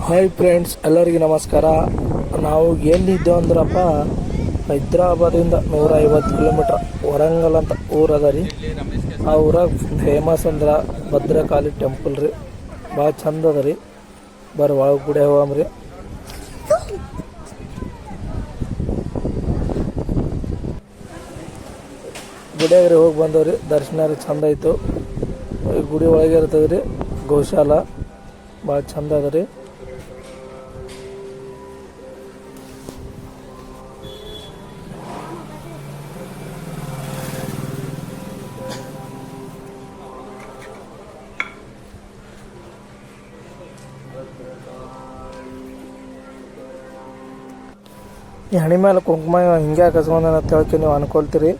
Hi friends, ಎಲ್ಲರಿಗೂ ನಮಸ್ಕಾರ. ನಾವು ಎಲ್ಲಿದ್ದೇವೆ ಅಂದ್ರಪ್ಪ, ಹೈದ್ರಾಬಾದಿಂದ 150 ಕಿಲೋಮೀಟ್ರ್ ವರಂಗಲ್ ಅಂತ ಊರು ಅದ ರೀ. ಆ ಊರಾಗ ಫೇಮಸ್ ಅಂದ್ರೆ ಭದ್ರಕಾಳಿ ಟೆಂಪಲ್ ರೀ. ಭಾಳ ಚಂದ ಅದ ರೀ. ಬರ್ರಿ ಒಳಗೆ ಗುಡಿ ಹೋಗಮ್ರಿ. ಗುಡಿಯಾಗ ರೀ ಹೋಗಿ ಬಂದವ್ರಿ. ದರ್ಶನ ರೀ ಚಂದ ಆಯಿತು. ಗುಡಿ ಒಳಗೆ ಇರ್ತದೆ ರೀ ಗೋಶಾಲ. ಭಾಳ ಚಂದ ಅದ ರೀ. ಈ ಹಣಿ ಮೇಲೆ ಕುಂಕುಮ ಹಿಂಗೆ ಹಾಕಿಸ್ಕೊಂಡ ಅಂತ ಹೇಳ್ಕೆ ನೀವು ಅನ್ಕೊಳ್ತೀರಿ.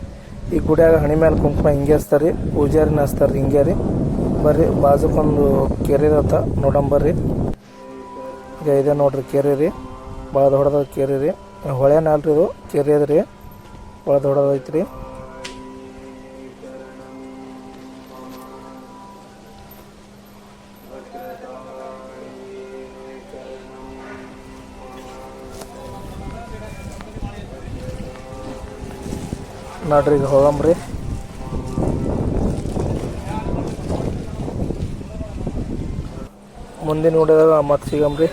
ಈ ಗುಡಿಯಾಗ ಹಣಿ ಮೇಲೆ ಕುಂಕುಮ ಹಿಂಗೆ ಹಚ್ತಾರೆ, ಪೂಜಾರಿನ ಹಚ್ತಾರೆ ಹಿಂಗೆ ರೀ. ಬರ್ರಿ, ಬಾಜುಕೊಂದು ಕೆರೆ ಇರತ್ತ ನೋಡಂಬರ್ರಿ. ಈಗ ಇದೆ ನೋಡ್ರಿ ಕೆರೆ ರೀ. ಭಾಳ ದೊಡ್ಡದ ಕೆರೆ ರೀ. ಹೊಳೆನ ಅಲ್ರಿ, ಇದು ಕೆರೆ ಅದ ರೀ. ಭಾಳ ದೊಡ್ಡದೈತಿ ರೀ. ನೋಡ್ರಿ, ಈಗ ಹೋಗಮ್ರಿ. ಮುಂದಿನ ವಿಡಿಯೋದಾಗ ಮತ್ತೆ ಸಿಗಮ್ರಿ.